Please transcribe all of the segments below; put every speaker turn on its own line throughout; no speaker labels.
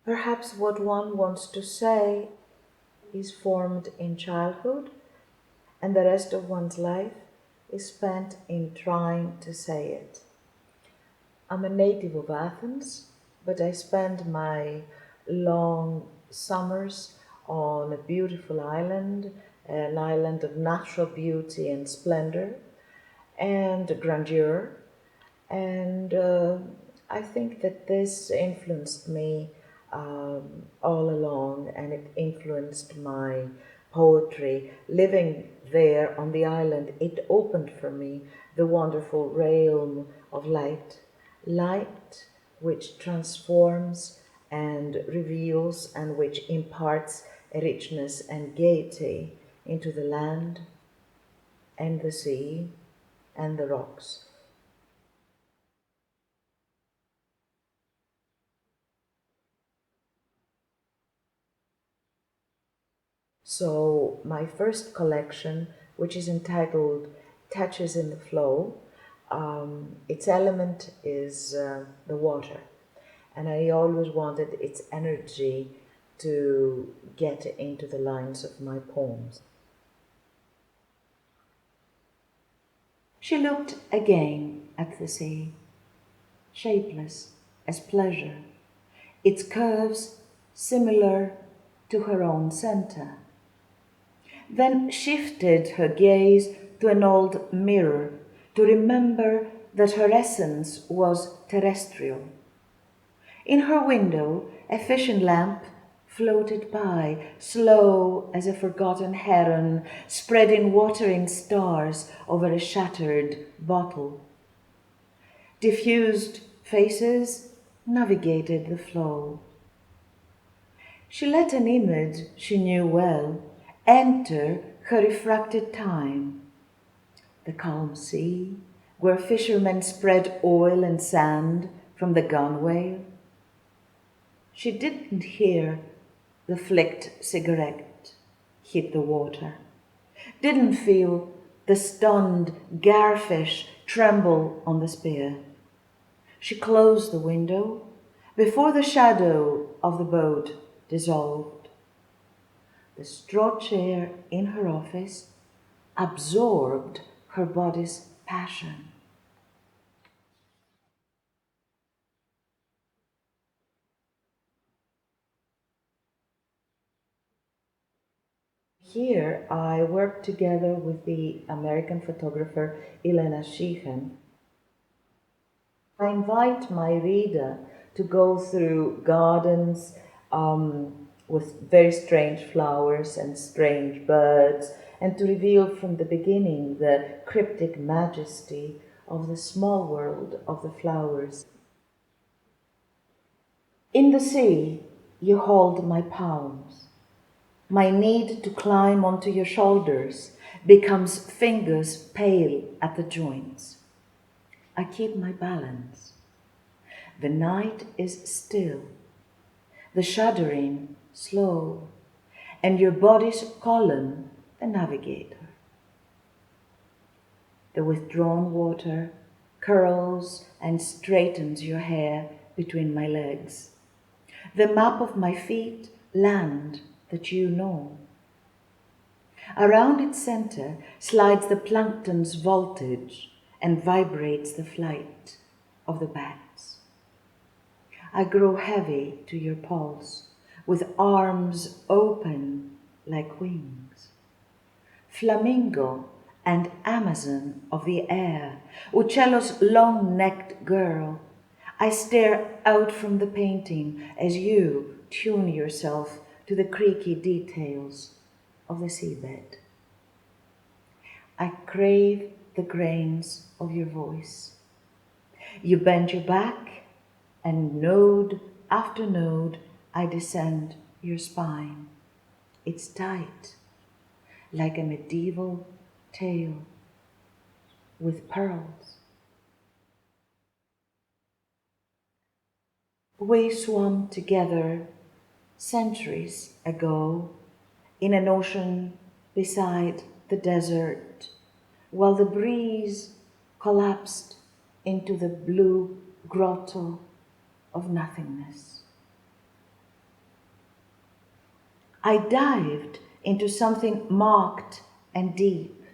Perhaps what one wants to say is formed in childhood, and the rest of one's life is spent in trying to say it. I'm a native of Athens, but I spend my long summers on a beautiful island, an island of natural beauty and splendor and grandeur. And I think that this influenced me all along, and it influenced my poetry. Living there on the island, it opened for me the wonderful realm of light which transforms and reveals and which imparts a richness and gaiety into the land and the sea and the rocks. So my first collection, which is entitled Touches in the Flow, its element is the water. And I always wanted its energy to get into the lines of my poems. She looked again at the sea, shapeless as pleasure, its curves similar to her own center. Then shifted her gaze to an old mirror to remember that her essence was terrestrial. In her window, a fishing lamp floated by, slow as a forgotten heron, spreading watering stars over a shattered bottle. Diffused faces navigated the flow. She let an image she knew well enter her refracted time. The calm sea, where fishermen spread oil and sand from the gunwale. She didn't hear the flicked cigarette hit the water, didn't feel the stunned garfish tremble on the spear. She closed the window before the shadow of the boat dissolved. The straw chair in her office absorbed her body's passion. Here I worked together with the American photographer Elena Sheehan. I invite my reader to go through gardens with very strange flowers and strange birds, and to reveal from the beginning the cryptic majesty of the small world of the flowers. In the sea, you hold my palms. My need to climb onto your shoulders becomes fingers pale at the joints. I keep my balance. The night is still, the shuddering slow, and your body's column the navigator. The withdrawn water curls and straightens your hair between my legs. The map of my feet land that you know. Around its center slides the plankton's voltage and vibrates the flight of the bats. I grow heavy to your pulse, with arms open like wings. Flamingo and Amazon of the air, Uccello's long-necked girl, I stare out from the painting as you tune yourself to the creaky details of the seabed. I crave the grains of your voice. You bend your back, and node after node I descend your spine. It's tight, like a medieval tale with pearls. We swam together centuries ago in an ocean beside the desert, while the breeze collapsed into the blue grotto of nothingness. I dived into something marked and deep,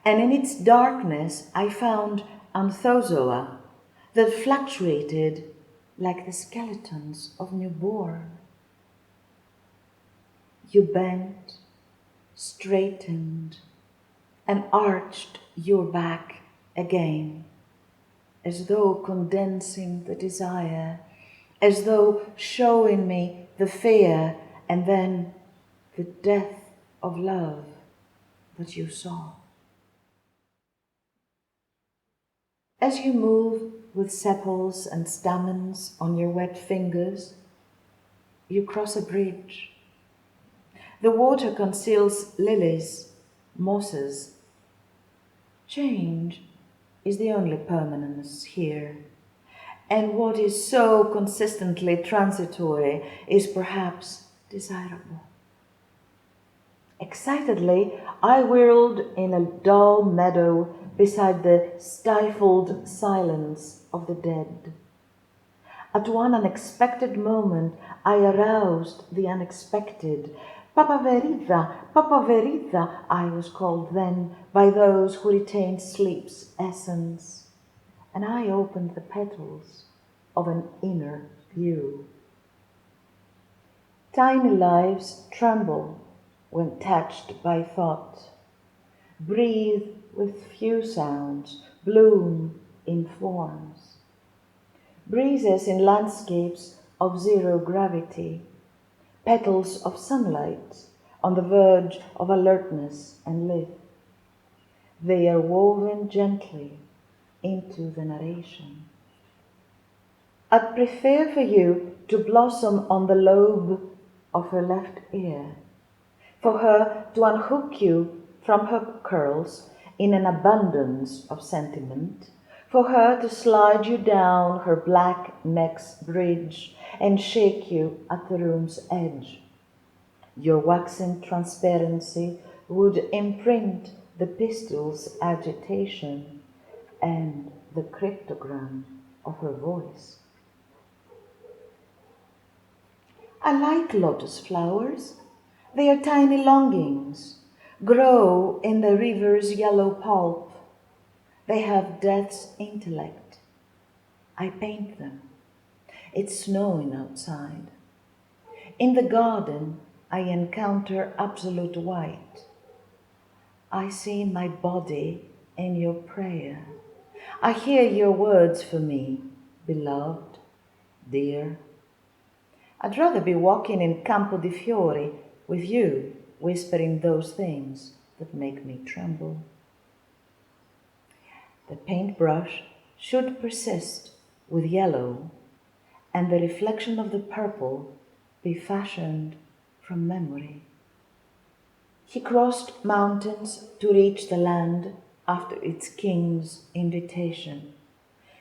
and in its darkness I found anthozoa that fluctuated like the skeletons of newborn. You bent, straightened, and arched your back again, as though condensing the desire, as though showing me the fear and then the death of love that you saw. As you move with sepals and stamens on your wet fingers, you cross a bridge. The water conceals lilies, mosses. Change is the only permanence here, and what is so consistently transitory is perhaps desirable. Excitedly, I whirled in a dull meadow beside the stifled silence of the dead. At one unexpected moment, I aroused the unexpected. Papaverida, Papaverida, I was called then by those who retained sleep's essence, and I opened the petals of an inner view. Tiny lives tremble when touched by thought, breathe with few sounds, bloom in forms. Breezes in landscapes of zero gravity, petals of sunlight on the verge of alertness and life. They are woven gently into the narration. I'd prefer for you to blossom on the lobe of her left ear, for her to unhook you from her curls in an abundance of sentiment, for her to slide you down her black neck's bridge and shake you at the room's edge. Your waxen transparency would imprint the pistil's agitation and the cryptogram of her voice. I like lotus flowers. They are tiny longings, grow in the river's yellow pulp. They have death's intellect. I paint them. It's snowing outside. In the garden, I encounter absolute white. I see my body in your prayer. I hear your words for me, beloved, dear. I'd rather be walking in Campo di Fiori with you, whispering those things that make me tremble. The paintbrush should persist with yellow, and the reflection of the purple be fashioned from memory. He crossed mountains to reach the land after its king's invitation.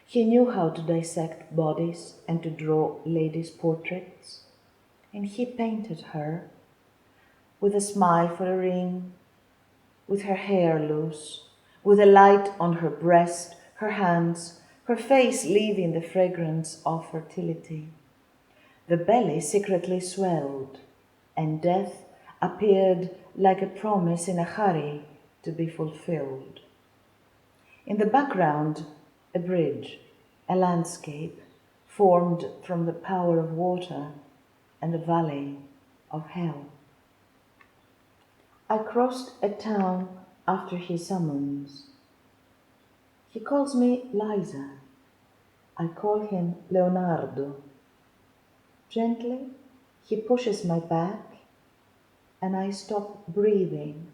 He knew how to dissect bodies and to draw ladies' portraits, and he painted her, with a smile for a ring, with her hair loose, with a light on her breast, her hands, her face leaving the fragrance of fertility. The belly secretly swelled, and death appeared like a promise in a hurry to be fulfilled. In the background, a bridge, a landscape formed from the power of water and the valley of hell. I crossed a town after his summons. He calls me Liza. I call him Leonardo. Gently, he pushes my back, and I stop breathing.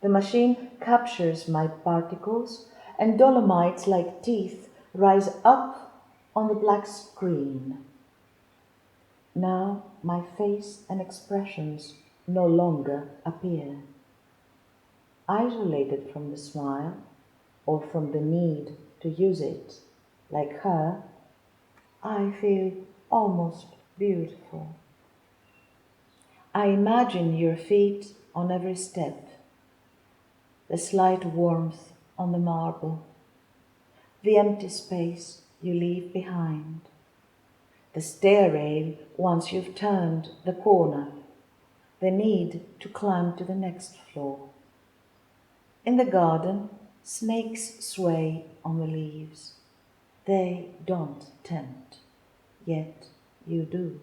The machine captures my particles, and dolomites like teeth rise up on the black screen. Now my face and expressions no longer appear. Isolated from the smile, or from the need to use it, like her, I feel almost beautiful. I imagine your feet on every step, the slight warmth on the marble, the empty space you leave behind, the stair rail once you've turned the corner, the need to climb to the next floor. In the garden, snakes sway on the leaves. They don't tempt, yet you do.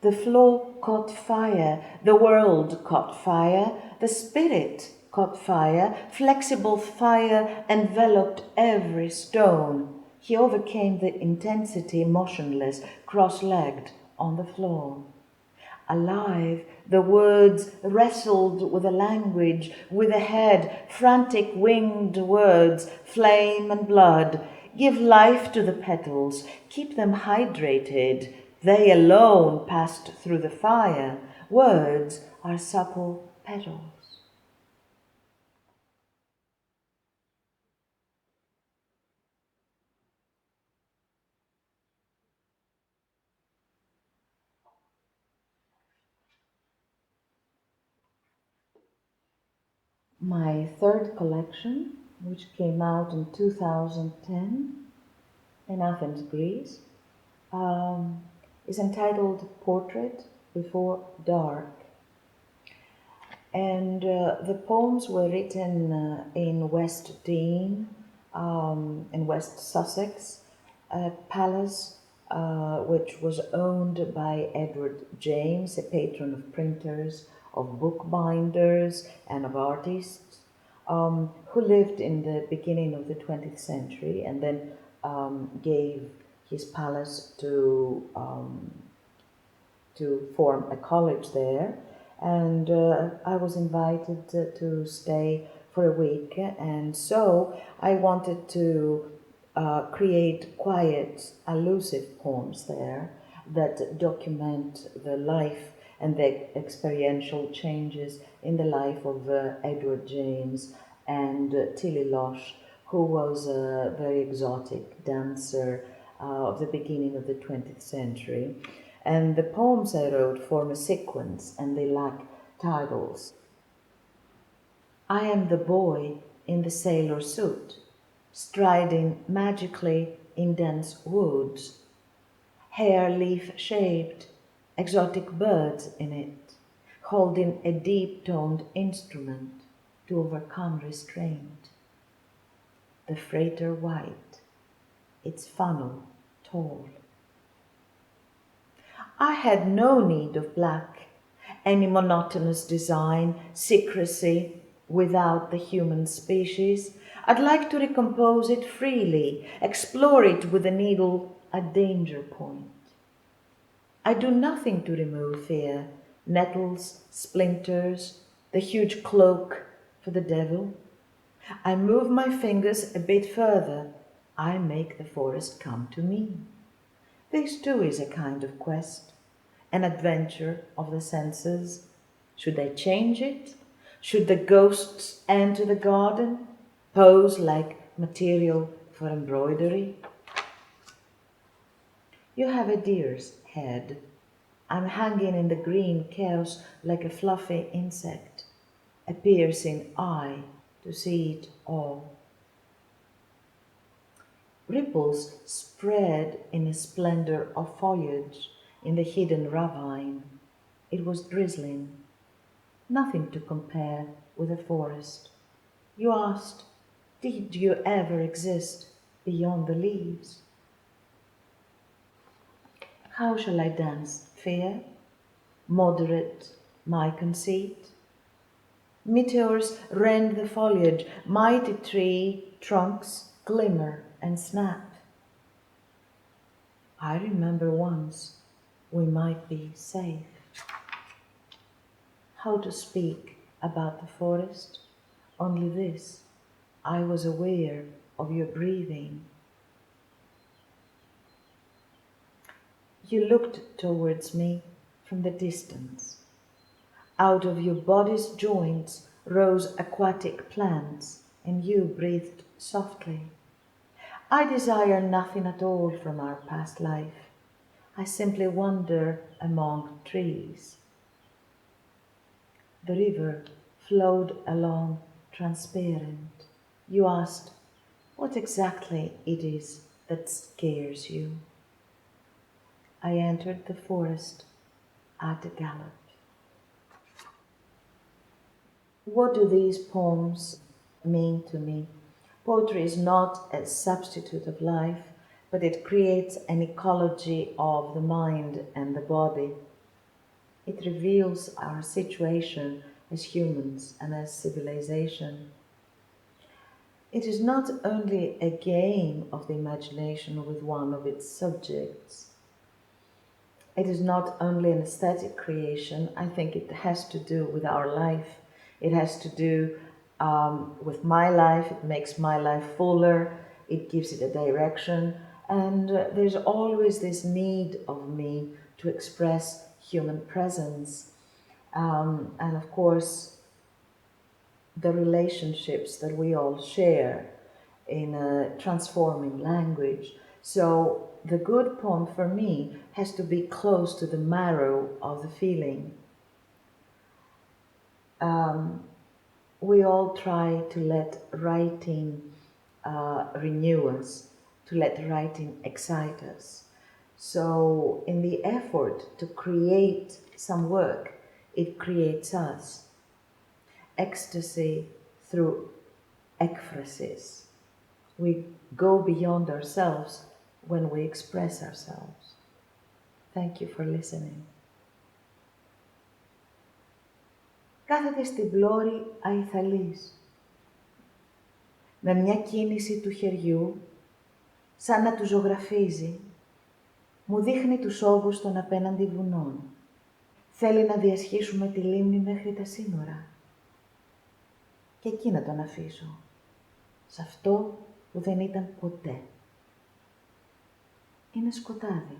The floor caught fire, the world caught fire, the spirit caught fire, flexible fire enveloped every stone. He overcame the intensity, motionless, cross-legged on the floor. Alive, the words wrestled with a language, with a head, frantic winged words, flame and blood. Give life to the petals, keep them hydrated. They alone passed through the fire. Words are supple petals. My third collection, which came out in 2010 in Athens, Greece, is entitled Portrait Before Dark. And the poems were written in West Dean, in West Sussex, a palace which was owned by Edward James, a patron of printers, of bookbinders, and of artists, who lived in the beginning of the 20th century and then gave his palace to form a college there. And I was invited to stay for a week, and so I wanted to create quiet, allusive poems there that document the life and the experiential changes in the life of Edward James and Tilly Losh, who was a very exotic dancer of the beginning of the 20th century. And the poems I wrote form a sequence, and they lack titles. I am the boy in the sailor suit, striding magically in dense woods, hair leaf-shaped, exotic birds in it, holding a deep-toned instrument to overcome restraint. The freighter white, its funnel tall. I had no need of black, any monotonous design, secrecy without the human species. I'd like to recompose it freely, explore it with a needle at danger point. I do nothing to remove fear, nettles, splinters, the huge cloak for the devil. I move my fingers a bit further. I make the forest come to me. This too is a kind of quest, an adventure of the senses. Should I change it? Should the ghosts enter the garden, pose like material for embroidery? You have a deer's head. I'm hanging in the green chaos like a fluffy insect, a piercing eye to see it all. Ripples spread in a splendor of foliage in the hidden ravine. It was drizzling. Nothing to compare with a forest. You asked, did you ever exist beyond the leaves? How shall I dance fear? Moderate my conceit? Meteors rend the foliage, mighty tree trunks glimmer and snap. I remember once we might be safe. How to speak about the forest? Only this, I was aware of your breathing. You looked towards me from the distance. Out of your body's joints rose aquatic plants, and you breathed softly. I desire nothing at all from our past life. I simply wander among trees. The river flowed along transparent. You asked what exactly it is that scares you. I entered the forest at a gallop. What do these poems mean to me? Poetry is not a substitute of life, but it creates an ecology of the mind and the body. It reveals our situation as humans and as civilization. It is not only a game of the imagination with one of its subjects. It is not only an aesthetic creation. I think it has to do with our life. It has to do with my life. It makes my life fuller. It gives it a direction. And there's always this need of me to express human presence. And of course, the relationships that we all share in a transforming language. So the good poem for me has to be close to the marrow of the feeling. We all try to let writing renew us, to let writing excite us. So in the effort to create some work, it creates us. Ecstasy through ekphrasis. We go beyond ourselves when we express ourselves. Thank you for listening. Κάθεται στην πλώρη αϊθαλής, με μια κίνηση του χεριού, σαν να του ζωγραφίζει, μου δείχνει τους όγκους των απέναντι βουνών. Θέλει να διασχίσουμε τη λίμνη μέχρι τα σύνορα. Και εκεί να τον αφήσω, σε αυτό που δεν ήταν ποτέ. Είναι σκοτάδι.